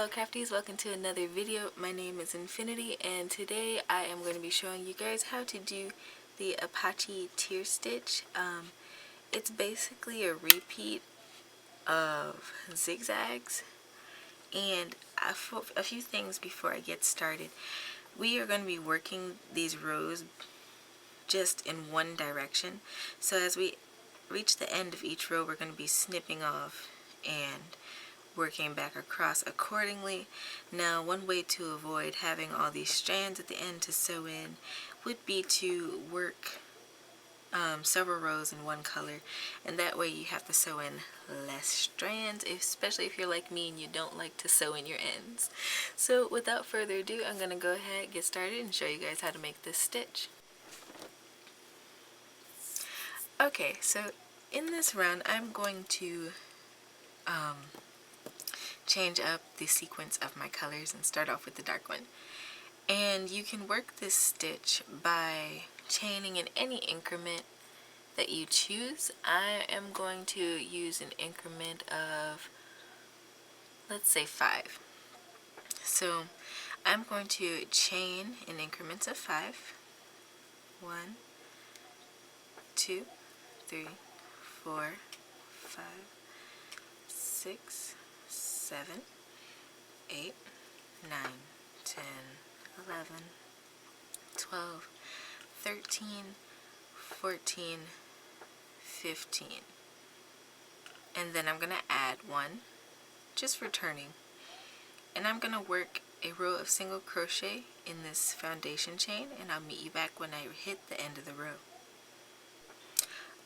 Hello crafties, welcome to another video. My name is Infiniti and today I am going to be showing you guys how to do the Apache tier stitch. It's basically a repeat of zigzags, and a few things before I get started. We are going to be working these rows just in one direction, so as we reach the end of each row we're going to be snipping off and working back across accordingly. Now, one way to avoid having all these strands at the end to sew in would be to work several rows in one color, and that way you have to sew in less strands, especially if you're like me and you don't like to sew in your ends. So without further ado, I'm going to go ahead, get started, and show you guys how to make this stitch. Okay, so in this round I'm going to change up the sequence of my colors and start off with the dark one. And you can work this stitch by chaining in any increment that you choose. I am going to use an increment of, let's say, 5. So I'm going to chain in increments of 5. 1, 2, 3, 4, 5, 6, 7, 8, 9, 10, 11, 12, 13, 14, 15. And then I'm going to add 1, just for turning. And I'm going to work a row of single crochet in this foundation chain, and I'll meet you back when I hit the end of the row.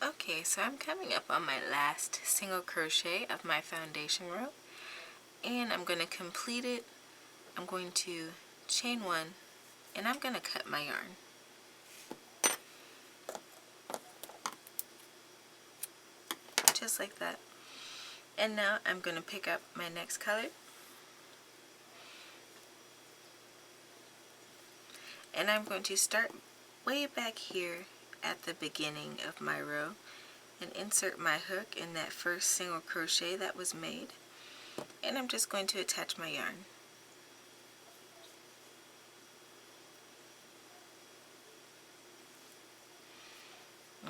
Okay, so I'm coming up on my last single crochet of my foundation row, and I'm going to complete it. I'm going to chain 1, and I'm going to cut my yarn. Just like that. And now I'm going to pick up my next color, and I'm going to start way back here at the beginning of my row and insert my hook in that first single crochet that was made, and I'm just going to attach my yarn.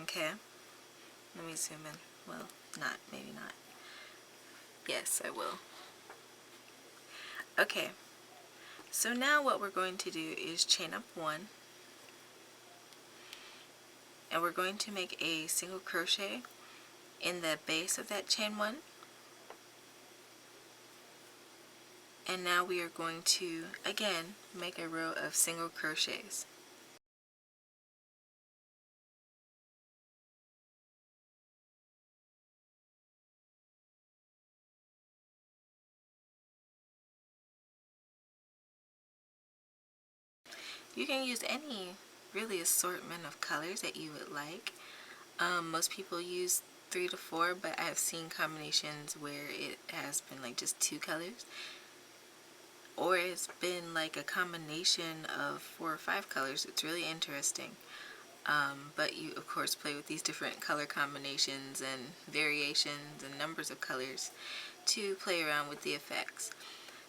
Okay, let me zoom in. Well, maybe not. Yes, I will. Okay, so now what we're going to do is chain up 1, and we're going to make a single crochet in the base of that chain 1. And now we are going to, again, make a row of single crochets. You can use any really assortment of colors that you would like. Most people use 3 to 4, but I have seen combinations where it has been like just 2 colors, or it's been like a combination of 4 or 5 colors. It's really interesting. But you of course play with these different color combinations and variations and numbers of colors to play around with the effects.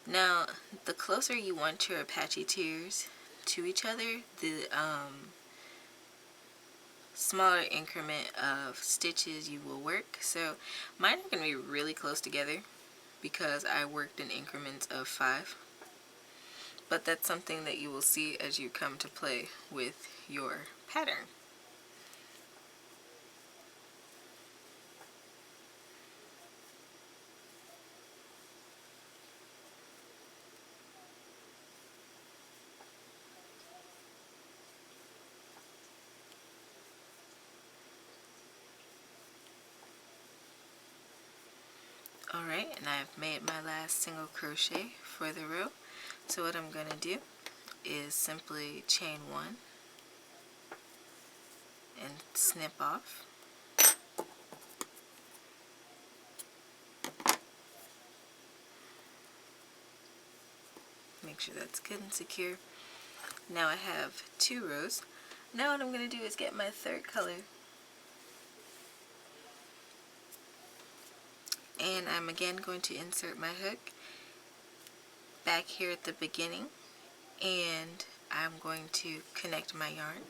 Now, the closer you want your Apache tiers to each other, the smaller increment of stitches you will work. So mine are going to be really close together because I worked in increments of 5. But that's something that you will see as you come to play with your pattern. Alright, and I've made my last single crochet for the row. So what I'm going to do is simply chain 1 and snip off. Make sure that's good and secure. Now I have 2 rows. Now what I'm going to do is get my third color, and I'm again going to insert my hook back here at the beginning, and I'm going to connect my yarn.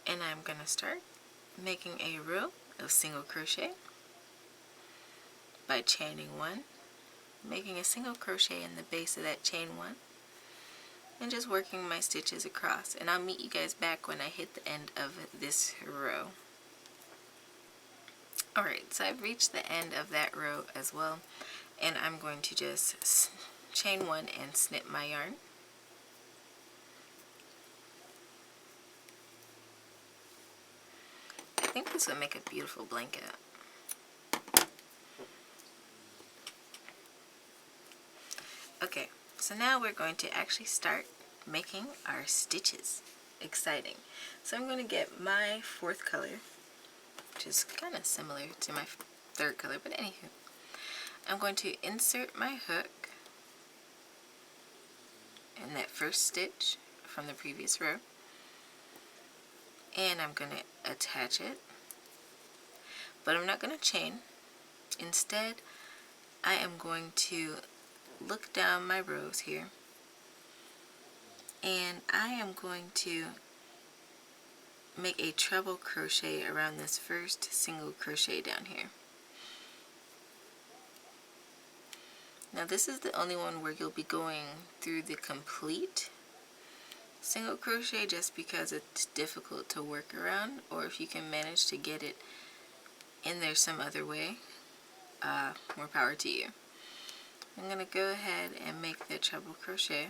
And I'm going to start making a row of single crochet by chaining one, making a single crochet in the base of that chain one, and just working my stitches across. And I'll meet you guys back when I hit the end of this row. Alright, so I've reached the end of that row as well, and I'm going to just chain one and snip my yarn. I think this would make a beautiful blanket. Okay, so now we're going to actually start making our stitches. Exciting. So I'm going to get my fourth color, which is kind of similar to my third color, but anywho, I'm going to insert my hook in that first stitch from the previous row, and I'm going to attach it, but I'm not going to chain. Instead, I am going to look down my rows here, and I am going to make a treble crochet around this first single crochet down here. Now this is the only one where you'll be going through the complete single crochet, just because it's difficult to work around, or if you can manage to get it in there some other way, more power to you. I'm going to go ahead and make the treble crochet.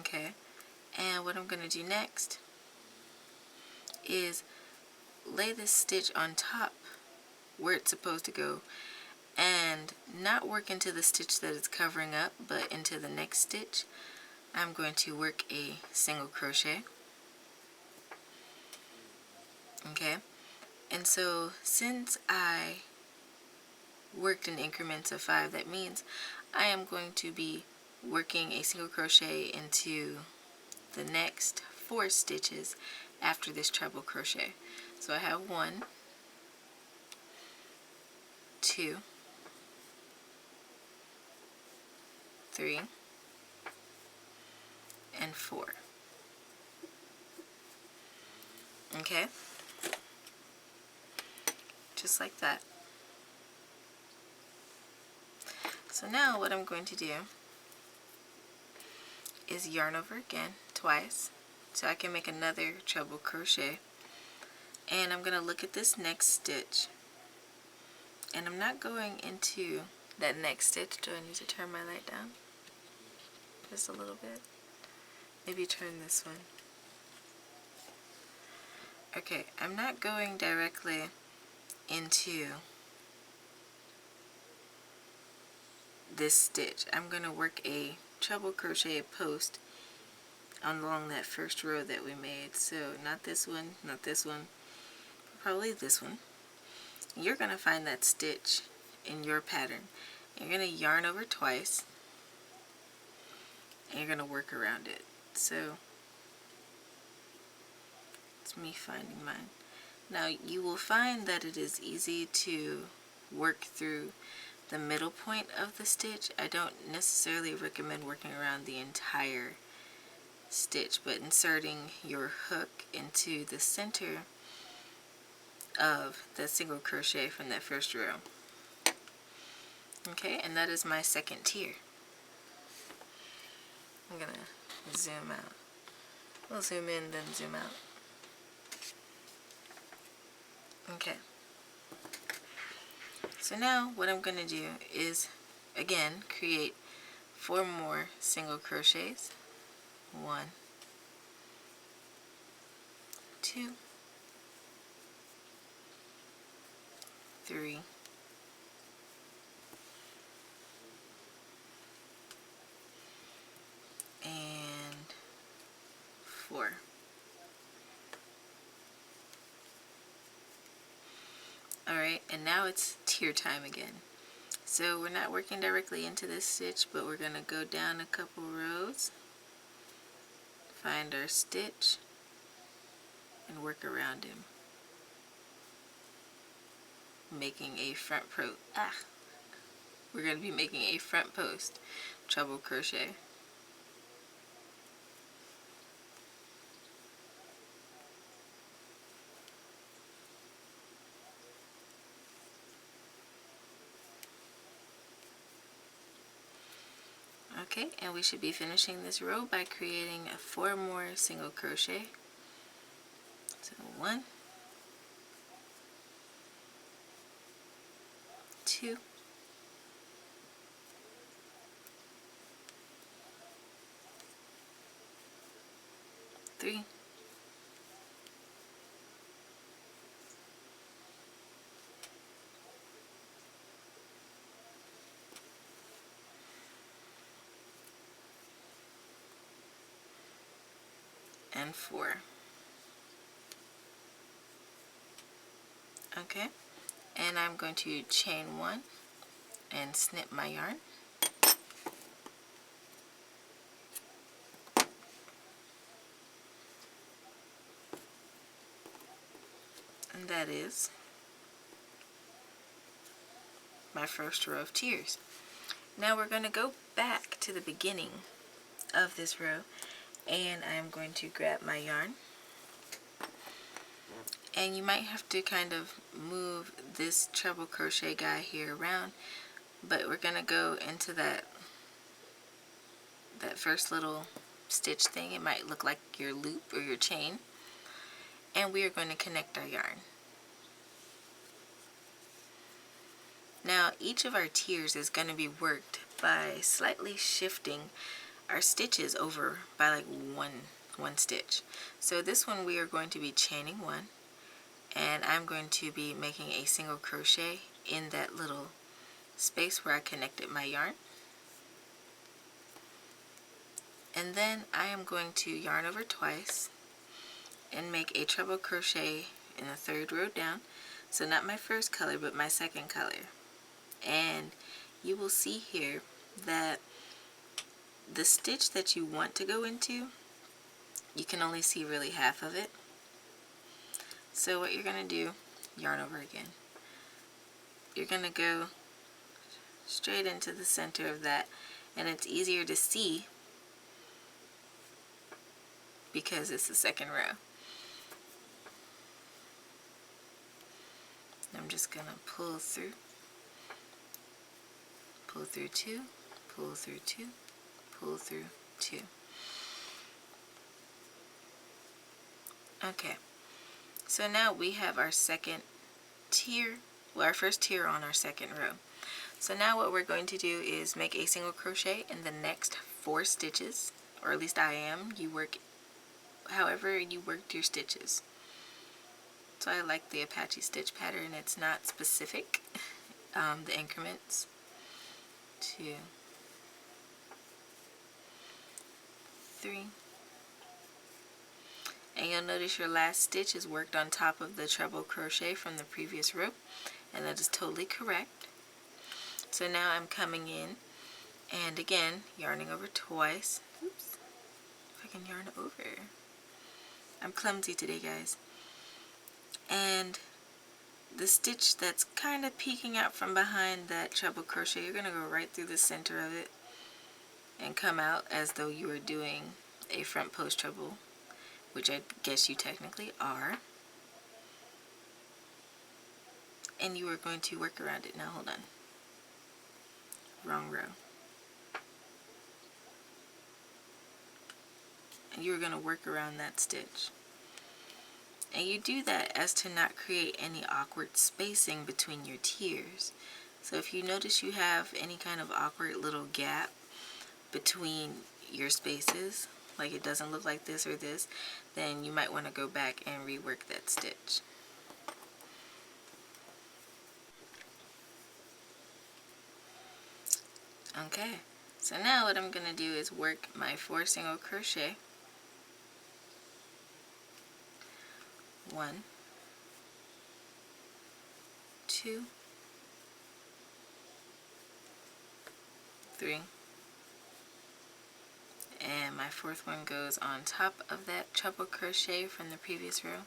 Okay, and what I'm going to do next is lay this stitch on top where it's supposed to go, and not work into the stitch that it's covering up, but into the next stitch. I'm going to work a single crochet. Okay, and so since I worked in increments of 5, that means I am going to be working a single crochet into the next 4 stitches after this treble crochet. So I have 1, 2, 3, and 4. Okay, just like that. So now what I'm going to do is yarn over again twice so I can make another treble crochet, and I'm going to look at this next stitch, and I'm not going into that next stitch. Do I need to turn my light down just a little bit? Maybe turn this one. Okay, I'm not going directly into this stitch. I'm going to work a treble crochet post along that first row that we made. So not this one, not this one, probably this one. You're going to find that stitch in your pattern. You're going to yarn over twice, and you're going to work around it. So it's me finding mine. Now you will find that it is easy to work through the middle point of the stitch. I don't necessarily recommend working around the entire stitch, but inserting your hook into the center of the single crochet from that first row. Okay, and that is my second tier. I'm gonna zoom out. We'll zoom in, then zoom out. Okay. So now what I'm going to do is, again, create 4 more single crochets. 1, 2, 3, 4. Alright, and now it's tier time again. So we're not working directly into this stitch, but we're going to go down a couple rows, find our stitch, and work around him, making a front post. We're going to be making a front post treble crochet. Okay, and we should be finishing this row by creating 4 more single crochet. So 1, 2, 3, 4. Okay, and I'm going to chain 1 and snip my yarn. And that is my first row of tiers. Now we're going to go back to the beginning of this row, and I'm going to grab my yarn, and you might have to kind of move this treble crochet guy here around, but we're going to go into that first little stitch thing. It might look like your loop or your chain, and we are going to connect our yarn. Now each of our tiers is going to be worked by slightly shifting our stitches over by like one stitch. So this one we are going to be chaining 1, and I'm going to be making a single crochet in that little space where I connected my yarn. And then I am going to yarn over twice and make a treble crochet in the 3rd row down. So not my first color, but my 2nd color. And you will see here that the stitch that you want to go into, you can only see really half of it. So what you're going to do, yarn over again. You're going to go straight into the center of that, and it's easier to see because it's the 2nd row. I'm just going to pull through 2, pull through 2, pull through 2. Okay, so now we have our 2nd tier, well, our first tier on our 2nd row. So now what we're going to do is make a single crochet in the next 4 stitches, or at least I am. You work however you worked your stitches. So I like the Apache stitch pattern. It's not specific, the increments. 2, 3, and you'll notice your last stitch is worked on top of the treble crochet from the previous row, and that is totally correct. So now I'm coming in and again yarning over twice. Oops, if I can yarn over. I'm clumsy today, guys. And the stitch that's kind of peeking out from behind that treble crochet, you're going to go right through the center of it and come out as though you were doing a front post treble, which I guess you technically are. And you are going to work around it. Now hold on. Wrong row. And you're going to work around that stitch. And you do that as to not create any awkward spacing between your tiers. So if you notice you have any kind of awkward little gap between your spaces, like it doesn't look like this or this, then you might want to go back and rework that stitch. Okay, so now what I'm going to do is work my 4 single crochet. 1, 2, 3, and my fourth one goes on top of that treble crochet from the previous row.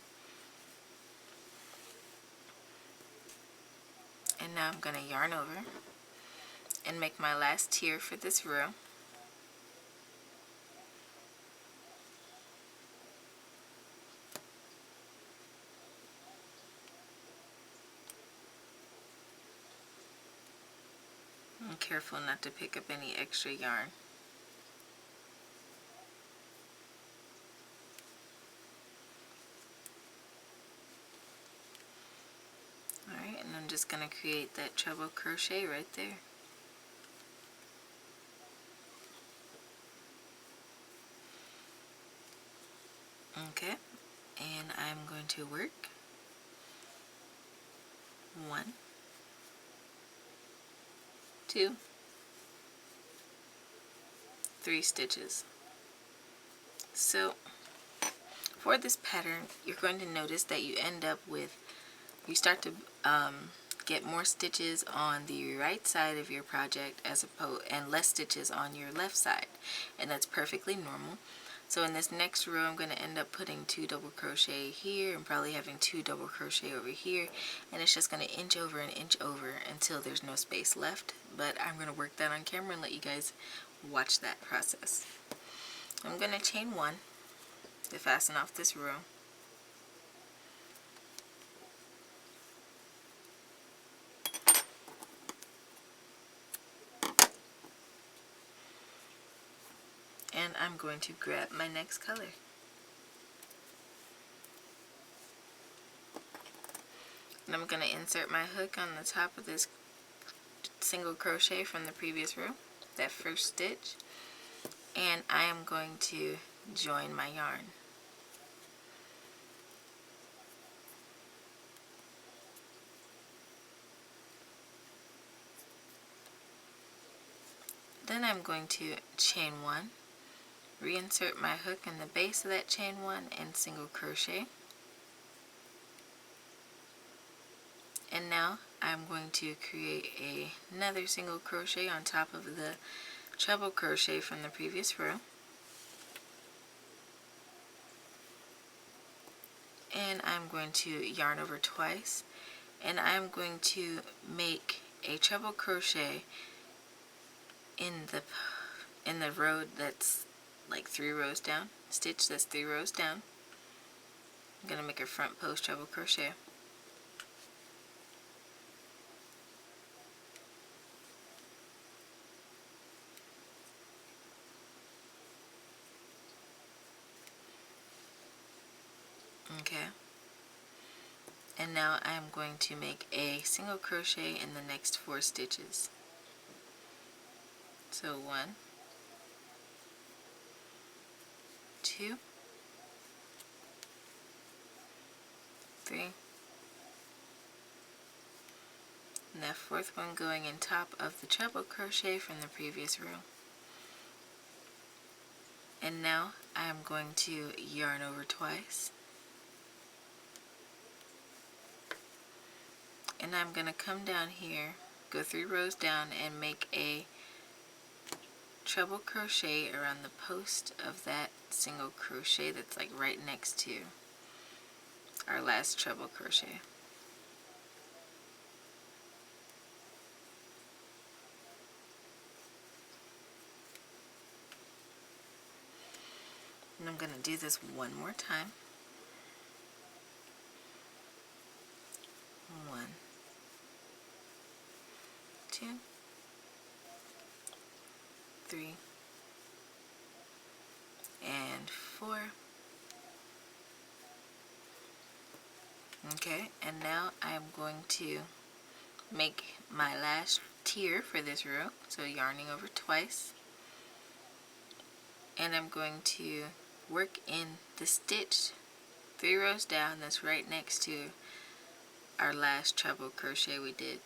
And now I'm going to yarn over and make my last tier for this row. And careful not to pick up any extra yarn. Alright, and I'm just going to create that treble crochet right there. Okay, and I'm going to work 1, 2, 3 stitches. So for this pattern, you're going to notice that you end up with, you start to get more stitches on the right side of your project and less stitches on your left side, and that's perfectly normal. So in this next row, I'm going to end up putting 2 double crochet here and probably having 2 double crochet over here, and it's just going to inch over and inch over until there's no space left. But I'm going to work that on camera and let you guys watch that process. I'm going to chain 1 to fasten off this row. And I'm going to grab my next color. And I'm going to insert my hook on the top of this single crochet from the previous row, that first stitch, and I am going to join my yarn. Then I'm going to chain 1, reinsert my hook in the base of that chain 1 and single crochet. And now I'm going to create another single crochet on top of the treble crochet from the previous row. And I'm going to yarn over twice, and I'm going to make a treble crochet in the row that's like 3 rows down, stitch that's 3 rows down. I'm going to make a front post treble crochet. Okay, and now I'm going to make a single crochet in the next 4 stitches. So 1, 2, 3, and that fourth one going in top of the treble crochet from the previous row. And now I am going to yarn over twice, and I'm going to come down here, go 3 rows down, and make a treble crochet around the post of that single crochet that's like right next to our last treble crochet. And I'm going to do this one more time. 1, 2, 3, and 4. Okay, and now I'm going to make my last tier for this row, so yarning over twice, and I'm going to work in the stitch 3 rows down that's right next to our last treble crochet we did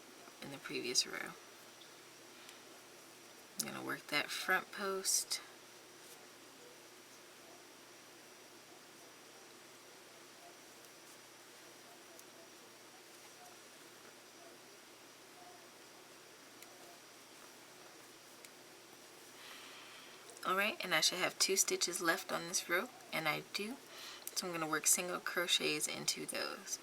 in the previous row. I'm going to work that front post, Alright, and I should have 2 stitches left on this row, and I do. So I'm going to work single crochets into those.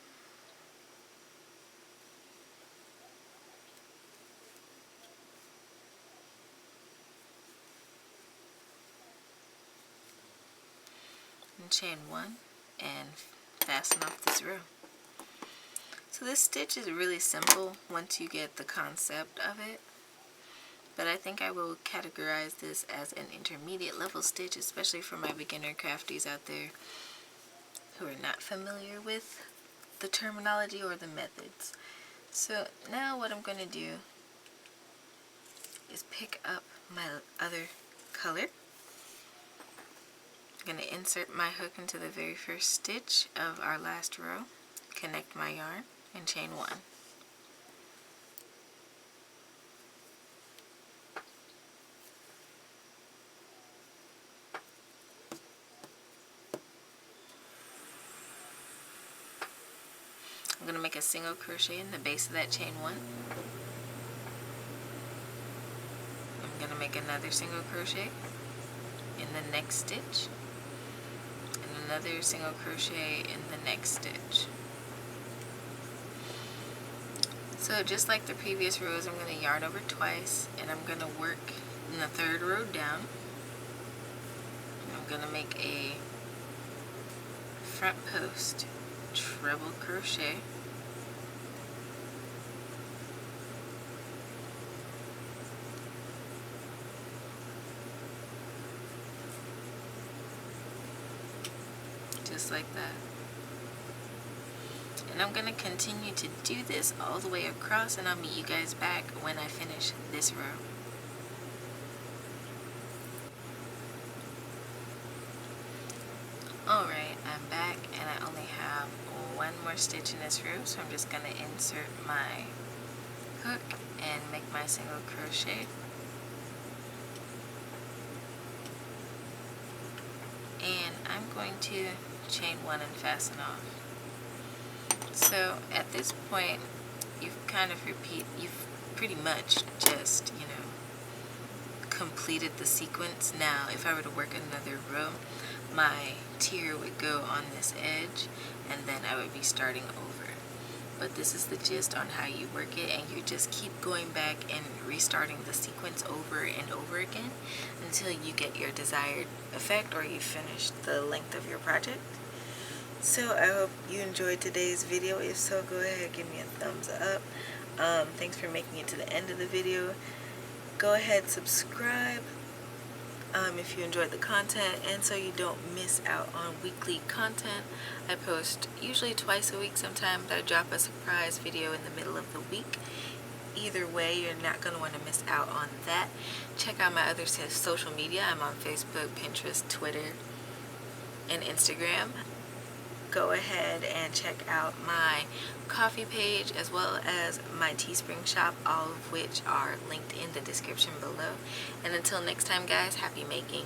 And chain 1 and fasten off this row. So this stitch is really simple once you get the concept of it. But I think I will categorize this as an intermediate level stitch, especially for my beginner crafties out there who are not familiar with the terminology or the methods. So now what I'm going to do is pick up my other color. I'm going to insert my hook into the very first stitch of our last row, connect my yarn, and chain 1. I'm going to make a single crochet in the base of that chain 1. I'm going to make another single crochet in the next stitch, and another single crochet in the next stitch. So just like the previous rows, I'm going to yarn over twice, and I'm going to work in the third row down. I'm going to make a front post treble crochet, just like that. And I'm going to continue to do this all the way across, and I'll meet you guys back when I finish this row. Alright, I'm back, and I only have one more stitch in this row, so I'm just going to insert my hook and make my single crochet. And I'm going to chain 1 and fasten off. So at this point, you've pretty much just, completed the sequence. Now, if I were to work another row, my tier would go on this edge, and then I would be starting over. But this is the gist on how you work it, and you just keep going back and restarting the sequence over and over again until you get your desired effect or you finish the length of your project. So I hope you enjoyed today's video. If so, go ahead, give me a thumbs up. Thanks for making it to the end of the video. Go ahead, subscribe if you enjoyed the content, and so you don't miss out on weekly content. I post usually twice a week. Sometimes I drop a surprise video in the middle of the week. Either way, you're not going to want to miss out on that. Check out my other social media. I'm on Facebook, Pinterest, Twitter, and Instagram. Go ahead and check out my Ko-fi page as well as my Teespring shop, all of which are linked in the description below. And until next time, guys, happy making.